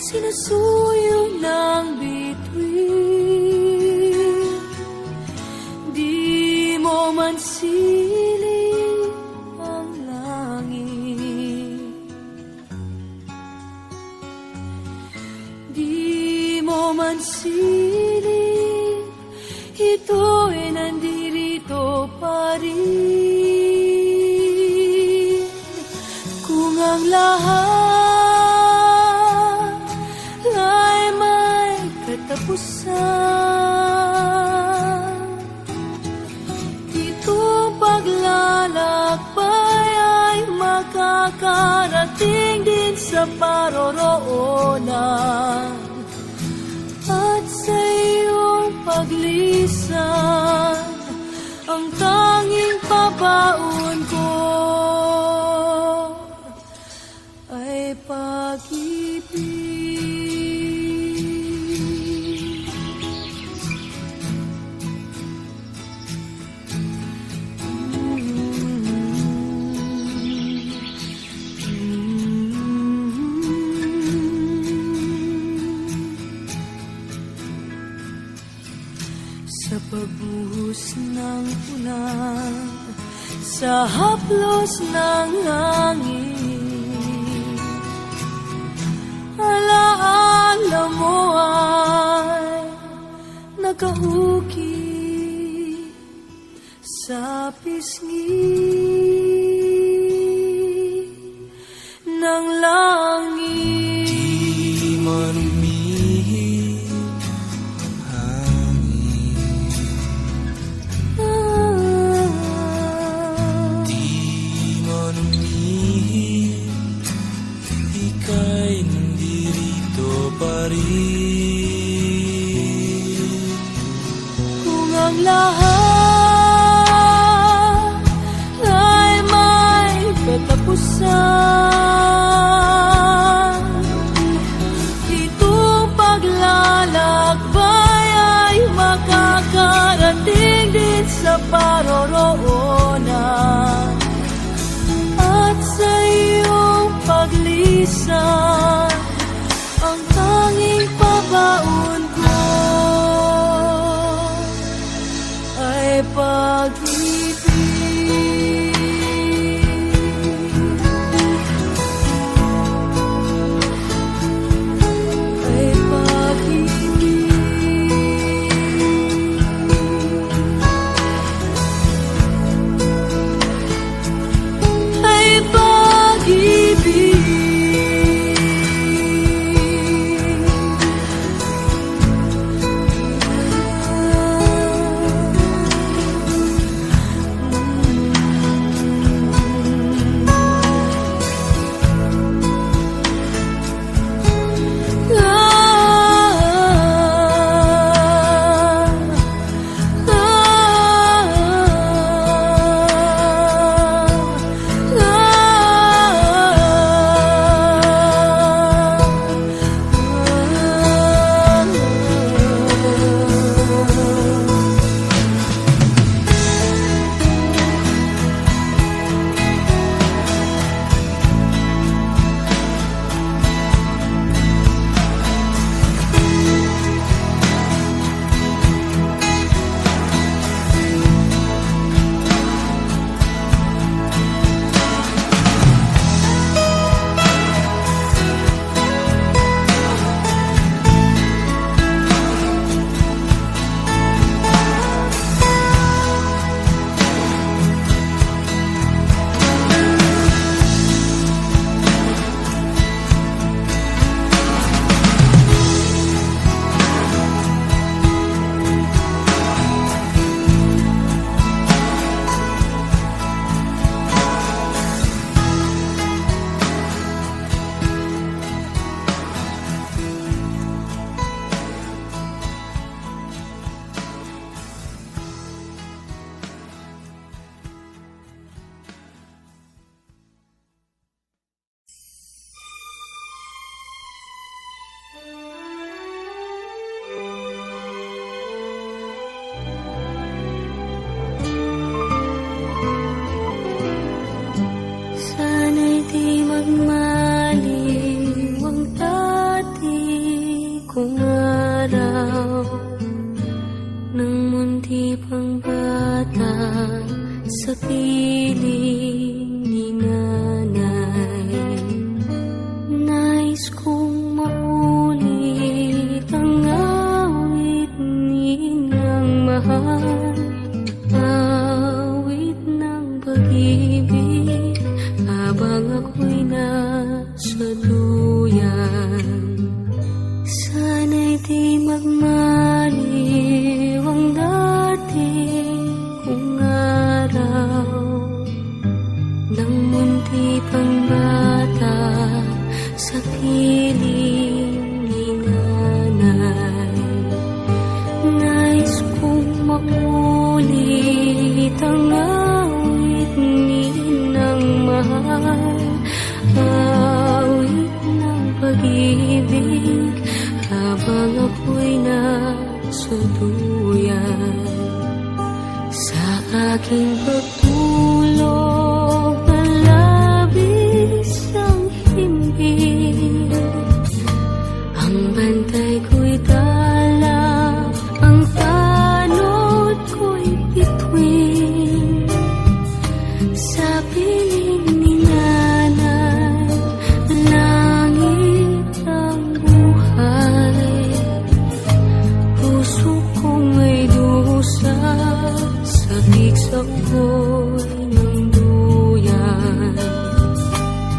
Sinusuyo ng bituin, di mo man siling ang langit, di mo man siling, ito'y nandirito pa rin. Kung ang lahat itong paglalakbay ay makakarating din sa paroroonan, at sa iyong paglisan ang tanging pabaon ko ay pag-ibig. Sa pagbuhos ng ulan, sa haplos ng hangin, alaala mo ay nakaukit sa pisngi ng langit. Di man umihip ika'y nandirito pa rin. Kung ang lahat ay may katapusan, itong paglalakbay ay makakarating din sa paroroonan, at sa iyong paglisan ang tanging pabaon ko ay pag-ibig. Ay pag-ibig. Ay pag-ibig. Sana'y di magmaliw ang dati piling ni nanay. Nais kong maulit ang awit ninang mahal, awit ng pag-ibig habang ako'y nasa duyan. Sana'y di magmaliw ang dating kong araw nang munti pang bata sa piling ni nanay. Nais kong maulit ang awit ninang mahal, awit ng pag-ibig habang ako'y nasa duyan. Sa aking pagtulog na labis ang himbing, ang bantay ko'y dala, ang tanod ko'y bituin. Sa piling ni nanay, langit ang buhay. Puso kong may dusa, sabik sa apoy ng duyan.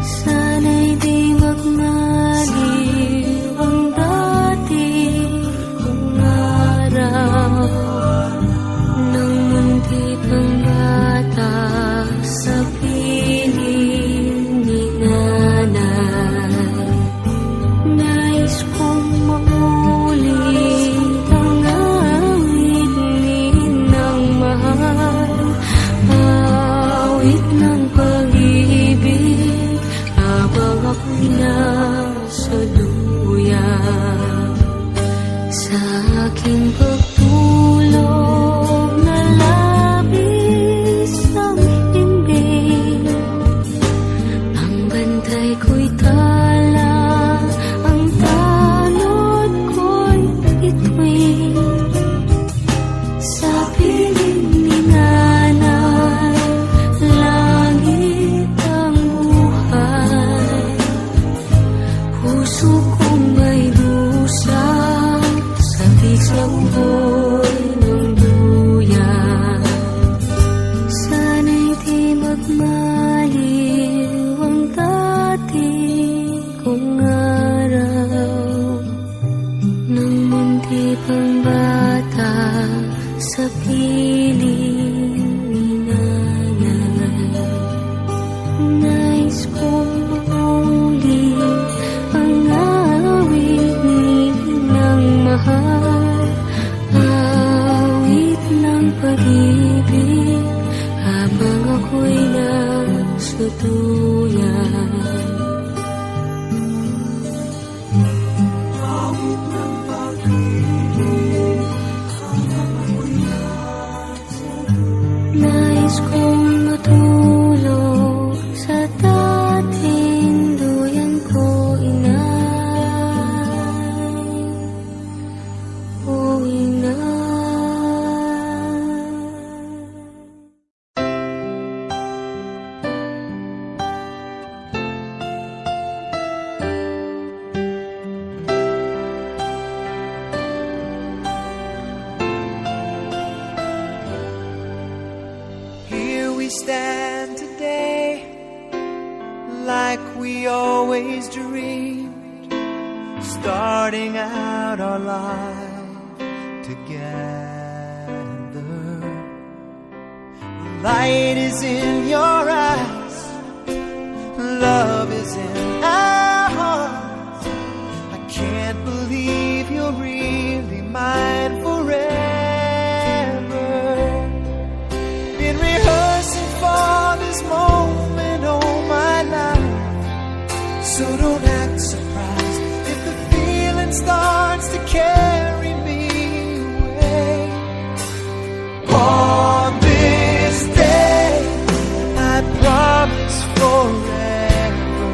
Sana'y di magmaliw ang dati kong araw nang munti pang bata sa piling ni nanay. Nais kong maulit ang awit ninang mahal, awit ng pag-ibig habang ako'y nasa duyan. Sa aking pagtulog na labis ang himbing, ang bantay ko'y tala, ang tanod ko'y bituin. Sa piling ni nanay, langit ang buhay. Puso kong may dusa, sabik sa apoy ng duyan. Sana'y di magmaliw ang dati kong araw nang munti pang bata sa piling ni nanay. Nais kong maulit ang awit ninang mahal, awit ng pag-ibig habang ako'y nasa duyan. Nais kong matulog sa dating duyan ko, inay, o inay. Here we stand today, like we always dreamed, starting out our life together. Light is in your eyes, love is in our hearts. I can't believe you're really mine forever. Been rehearsing for this moment all my life, so don't act surprised if the feeling starts to carry me away. On this day, I promise forever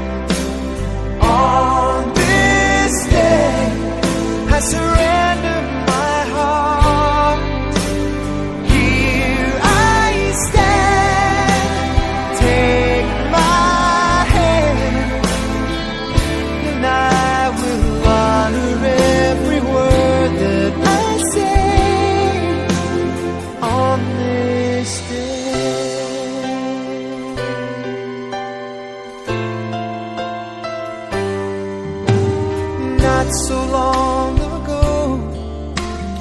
not so long ago,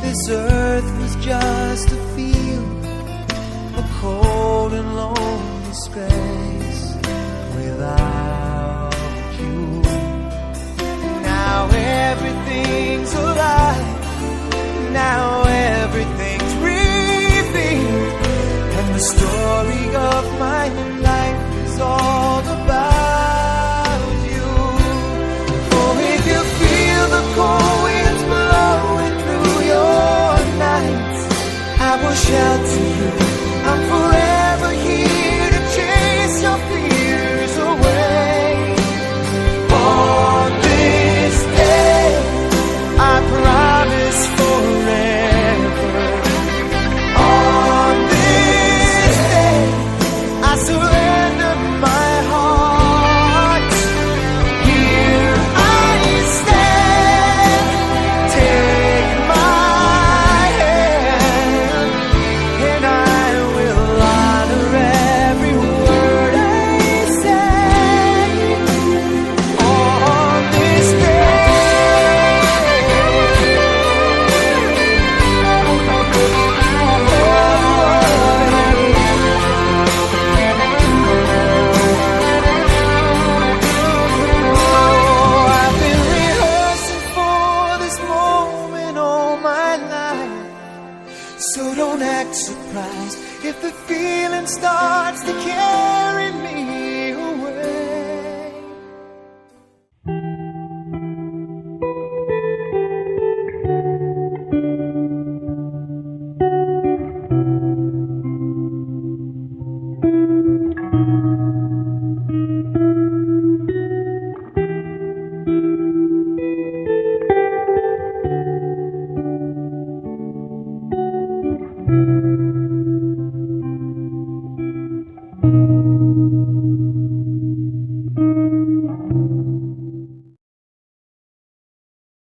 this earth was just a field, a cold and lonely space without you. Now everything's alive, now everything's revealed, and the story of my life is all about you. Oh, if you feel the cold winds blowing through your nights, I will shelter you. I'm forever here to chase your fears away. On this day, I promise forever. On this day, I surrender my heart. Here I stand. Take my hand, and I will honor every word I say. On this I've been rehearsing for this moment all my life. So don't act surprised if the feeling starts to carry